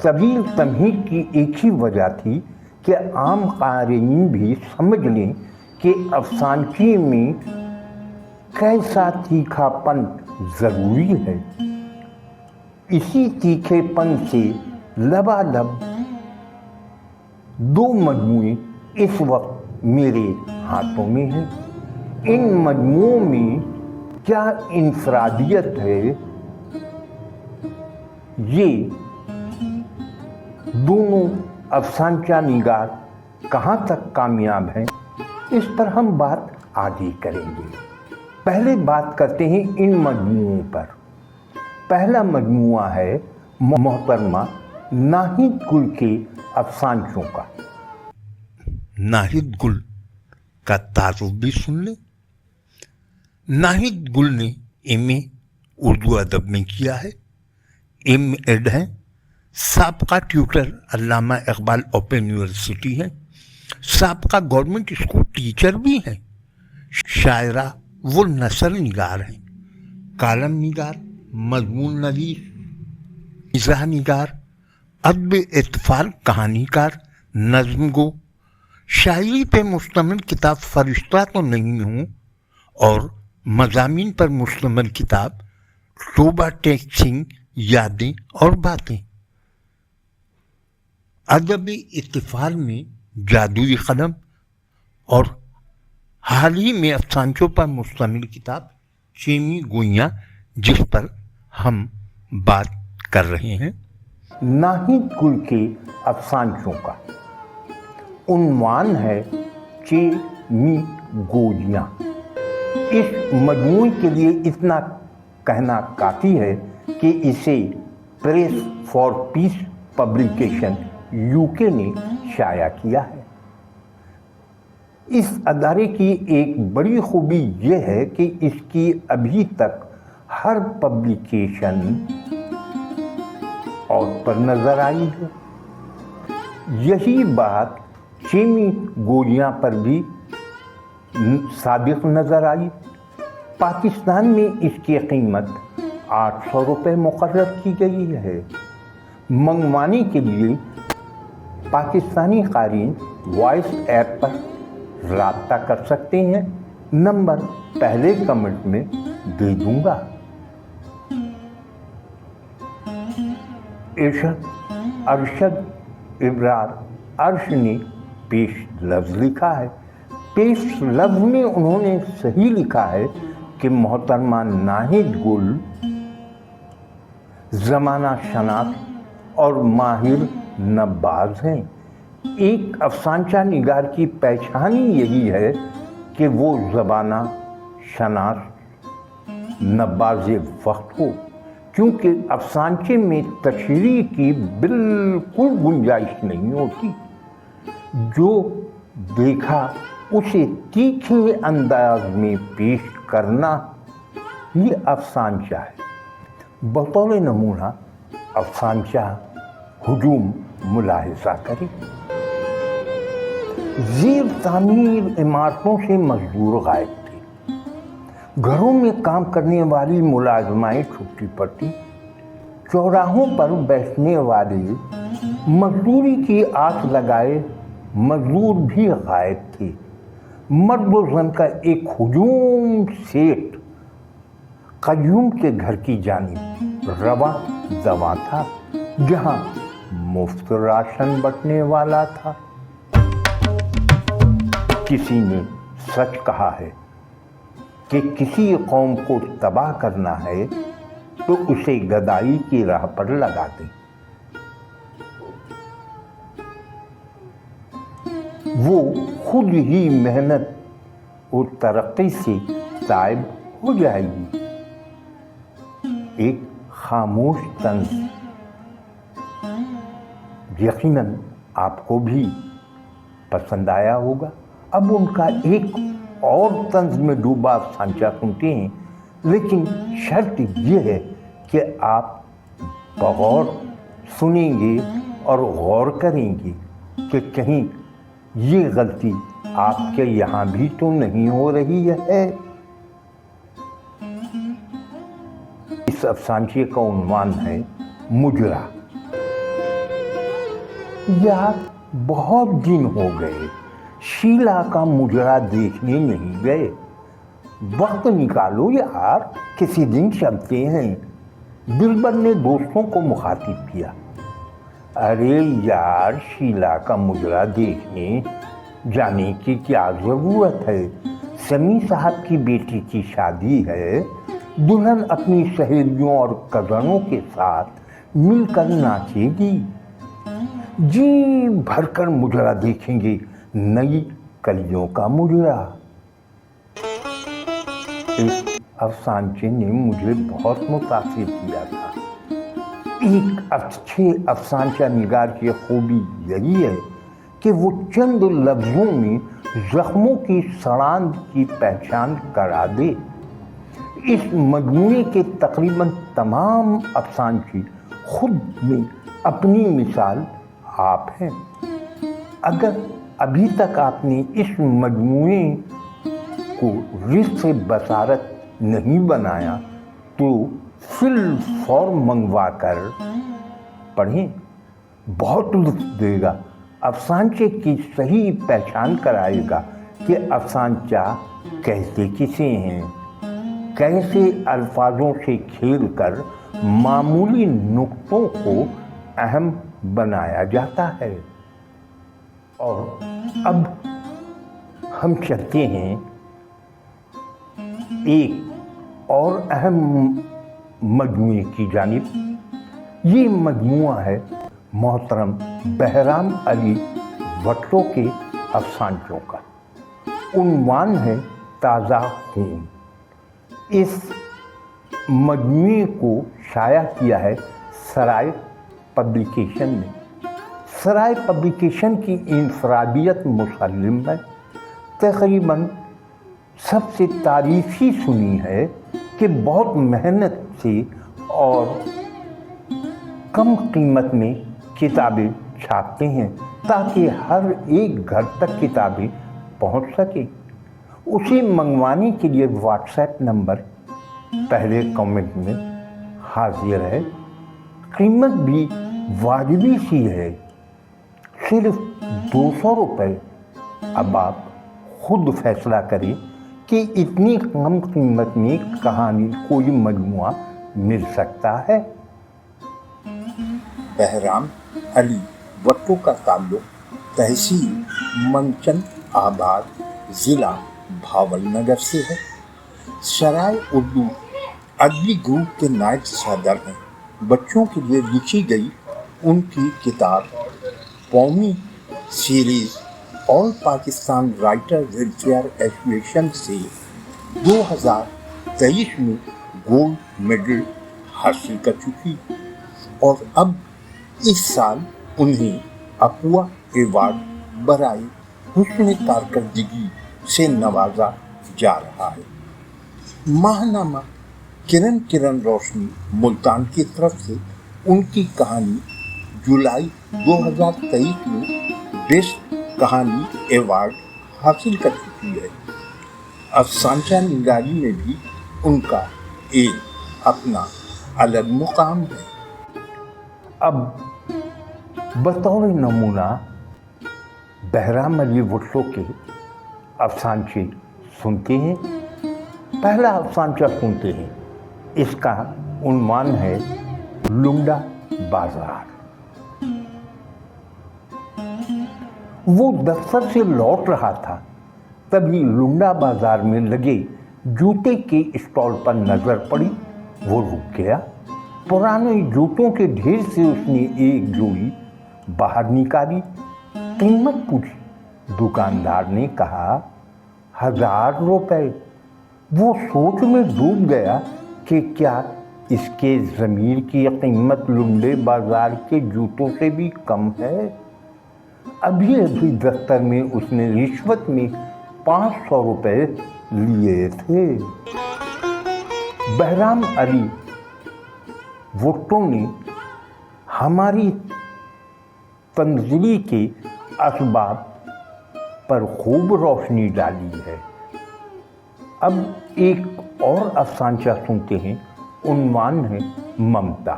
طویل تمہید کی ایک ہی وجہ تھی کہ عام قارئین بھی سمجھ لیں کہ افسانچی میں کیسا تیکھا پن ضروری ہے۔ اسی تیکھے پن سے لبالب دو مجموعے اس وقت میرے ہاتھوں میں ہیں۔ ان مجموعوں میں کیا انفرادیت ہے، یہ دونوں افسانچہ نگار کہاں تک کامیاب ہیں، اس پر ہم بات آگے کریں گے۔ پہلے بات کرتے ہیں ان مجموعوں پر۔ پہلا مجموعہ ہے محترمہ ناہید گل کے افسانچوں کا۔ ناہید گل کا تعارف بھی سن لیں۔ ناہید گل نے ایم.اے اردو ادب میں کیا ہے، ایم.ایڈ ہیں، سابقہ ٹیوٹر علامہ اقبال اوپن یونیورسٹی ہیں، سابقہ گورنمنٹ اسکول ٹیچر بھی ہیں، شاعرہ و نثر نگار ہیں، کالم نگار، مضمون نویس، مزاح نگار، ادب اطفال کہانی کار، نظم گو، شاعری پہ مشتمل کتاب فرشتہ تو نہیں ہوں اور مضامین پر مشتمل کتاب توبہ ٹیکسنگ یادیں اور باتیں، ادب اطفال میں جادوئی قلم اور حال ہی میں افسانچوں پر مشتمل کتاب چیمی گوئیاں، جس پر ہم بات کر رہے ہیں۔ ناہید گل کے افسانچوں کا عنوان ہے چیمی گوئیاں۔ اس مجموعے کے لیے اتنا کہنا کافی ہے کہ اسے press for peace publication UK نے شائع کیا ہے۔ اس ادارے کی ایک بڑی خوبی یہ ہے کہ اس کی ابھی تک ہر پبلیکیشن آؤٹ پر نظر آئی ہے۔ یہی بات چیمی گوئیاں پر بھی صادق نظر آئی۔ پاکستان میں اس کی قیمت 800 روپے مقرر کی گئی ہے۔ منگوانے کے لیے پاکستانی قارئین وائس ایپ پر رابطہ کر سکتے ہیں، نمبر پہلے کمنٹ میں دے دوں گا۔ ارشد ابرار عرش نے پیش لفظ لکھا ہے۔ پیش لفظ میں انہوں نے صحیح لکھا ہے کہ محترمہ ناہید گل زمانہ شناس اور ماہر نباز ہیں۔ ایک افسانچہ نگار کی پہچان ہی یہی ہے کہ وہ زمانہ شناس نباز وقت ہو، کیونکہ افسانچے میں تشریح کی بالکل گنجائش نہیں ہوتی۔ جو دیکھا اسے تیکھے انداز میں پیش کرنا یہ افسانچہ ہے۔ بطور نمونہ افسانچہ ہجوم ملاحظہ کریں۔ زیر تعمیر عمارتوں سے مزدور غائب تھے، گھروں میں کام کرنے والی ملازمائیں چھٹی پر تھیں، چوراہوں پر بیٹھنے والے مزدوری کی آس لگائے مزدور بھی غائب تھے۔ مرد و زن کا ایک ہجوم سیٹھ قیوم کے گھر کی جانب رواں دواں تھا، جہاں مفت راشن بٹنے والا تھا۔ کسی نے سچ کہا ہے کہ کسی قوم کو تباہ کرنا ہے تو اسے گدائی کی راہ پر لگا دیں۔ وہ خود ہی محنت اور ترقی سے تائب ہو جائے گی۔ ایک خاموش طنز یقیناً آپ کو بھی پسند آیا ہوگا۔ اب ان کا ایک اور طنز میں ڈوبا افسانچہ سنتے ہیں، لیکن شرط یہ ہے کہ آپ بغور سنیں گے اور غور کریں گے کہ کہیں یہ غلطی آپ کے یہاں بھی تو نہیں ہو رہی ہے۔ اس افسانچے کا عنوان ہے مجرا۔ यार बहुत दिन हो गए शीला का मुजरा देखने नहीं गए। वक्त निकालो यार, किसी दिन चलते हैं। दिलबर ने दोस्तों को मुखातिब किया। अरे यार, शीला का मुजरा देखने जाने की क्या ज़रूरत है? समी साहब की बेटी की शादी है, दुल्हन अपनी सहेलियों और कज़नों के साथ मिलकर नाचेगी। जी भरकर मुजरा देखेंगे, नई कलियों का मुजरा। एक अफसानचे ने मुझे बहुत मुतासिर किया था। एक अच्छे अफसानचा निगार की खूबी यही है कि वो चंद लफ्ज़ों में ज़ख्मों की सड़ांध की पहचान करा दे। इस मजमूए के तकरीबन तमाम अफसानचे खुद में अपनी मिसाल आप हैं। अगर अभी तक आपने इस मजमूए को रिश्त से बसारत नहीं बनाया तो फिल फॉर्म मंगवा कर पढ़ें, बहुत लुत्फ देगा। अफसानचे की सही पहचान कराएगा कि अफसानचा कहते किसे हैं, कैसे अल्फाजों से खेलकर मामूली नुक्तों को अहम बनाया जाता है। और अब हम चलते हैं एक और अहम मजमूए की जानिब। ये मजमुआ है मोहतरम बहराम अली भुट्टो के अफसानचों का। उन्वान है ताज़ा खून। इस मजमुए को शाया किया है सराय पब्लिकेशन ने। सराय पब्लिकेशन की इंफरादियत मुसल्लम है। तकरीबन सबसे तारीफ ही सुनी है कि बहुत मेहनत से और कम कीमत में किताबें छापते हैं ताकि हर एक घर तक किताबें पहुंच सके। उसे मंगवाने के लिए व्हाट्सएप नंबर पहले कमेंट में हाजिर है। कीमत भी वाजिबी सी है, सिर्फ 200 रुपये। अब आप खुद फैसला करें कि इतनी कम कीमत में कहानी कोई मजमुआ मिल सकता है। बहराम अली भुट्टो का ताल्लुक तहसील मंचन आबाद ज़िला भावल नगर से है। सराय उर्दू अदबी ग्रुप के नायब सदर हैं। बच्चों के लिए लिखी गई उनकी किताब कौमी series all Pakistan writer welfare association से 2023 में गोल्ड मेडल हासिल कर चुकी और अब इस साल उन्हें अपुआ अवार्ड बराए हुस्न कारकर्दगी से नवाजा जा रहा है। माहनामा किरण किरण रोशनी मुल्तान की तरफ से उनकी कहानी जुलाई 2023 में बेस्ट कहानी अवार्ड हासिल कर चुकी है। अफसानचा निगारी में भी उनका एक अपना अलग मुकाम है। अब बतौर नमूना बहराम अली भुट्टो के अफसानचे सुनते हैं। पहला अफसानचा सुनते हैं। इसका उन्वान है लुंडा बाजार। वो दफ्तर से लौट रहा था, तभी लुंडा बाजार में लगे जूते के स्टॉल पर नजर पड़ी। वो रुक गया। पुराने जूतों के ढेर से उसने एक जोड़ी बाहर निकाली। कीमत पूछी। दुकानदार ने कहा 1000 रुपये। वो सोच में डूब गया कि क्या इसके ज़मीर की कीमत लुंडे बाजार के जूतों से भी कम है। अभी अभी दफ्तर में उसने रिश्वत में 500 रुपये लिए थे। बहराम अली भुट्टो ने हमारी तंज़ीली के असबाब पर खूब रोशनी डाली है। अब एक और अफसानचा सुनते हैं। उन्वान है ममता।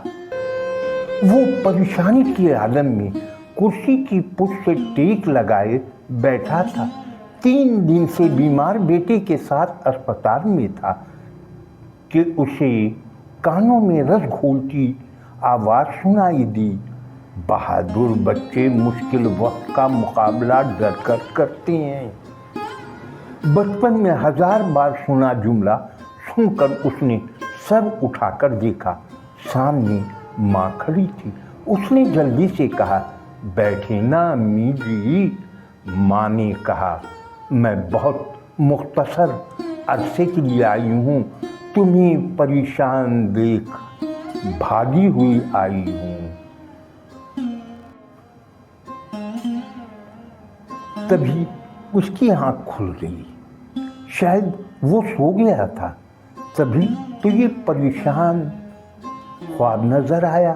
वो परेशानी के आलम में कुर्सी की पुष्ट से टेक लगाए बैठा था। 3 दिन से बीमार बेटे के साथ अस्पताल में था कि उसे कानों में रस घोलती आवाज़ सुनाई दी। बहादुर बच्चे मुश्किल वक्त का मुकाबला डर कर करते हैं। बचपन में 1000 बार सुना जुमला सुनकर उसने सर उठाकर देखा। सामने माँ खड़ी थी। उसने जल्दी से कहा, बैठे ना अम्मी जी। माँ ने कहा, मैं बहुत मुख्तसर अरसे के लिए आई हूँ, तुम्हें परेशान देख भागी हुई आई हूँ। तभी उसकी आँख खुल गई। शायद वो सो गया था। तभी तो ये परेशान ख्वाब नजर आया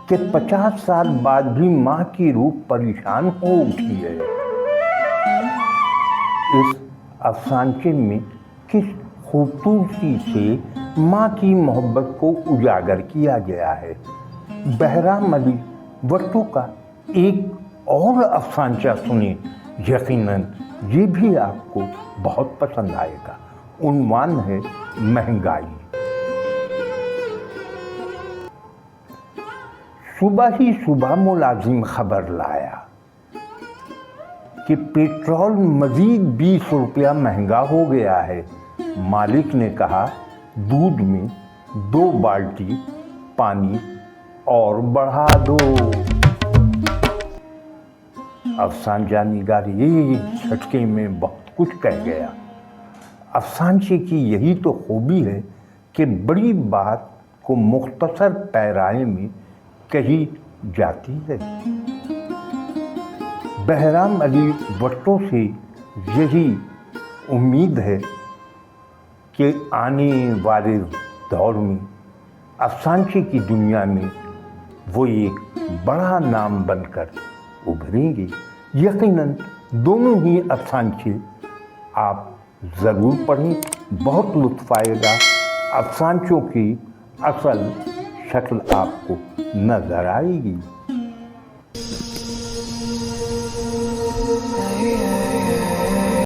कि 50 साल बाद भी माँ की रूह परेशान हो उठी है। इस अफसानचे में किस खूबसूरती से माँ की मोहब्बत को उजागर किया गया है। बहराम अली भुट्टो का एक और अफसानचा सुने, यकीनन ये भी आपको बहुत पसंद आएगा। उन्वान है महंगाई। सुबह ही सुबह मुलाजिम खबर लाया कि पेट्रोल मजीद 20 रुपया महंगा हो गया है। मालिक ने कहा, दूध में 2 बाल्टी पानी और बढ़ा दो। अफसानचा निगार ये झटके में बहुत कुछ कह गया। अफसानचे की यही तो खूबी है कि बड़ी बात को मुख्तसर पैराए में कही जाती है। बहराम अली भुट्टो से यही उम्मीद है कि आने वाले दौर में अफसानचे की दुनिया में वो एक बड़ा नाम बनकर उभरेंगे। यकीनन दोनों ही अफसानचे आप ज़रूर पढ़ें, बहुत लुत्फ़ आएगा। अफसानचों की असल शक्ल आपको नज़र आएगी।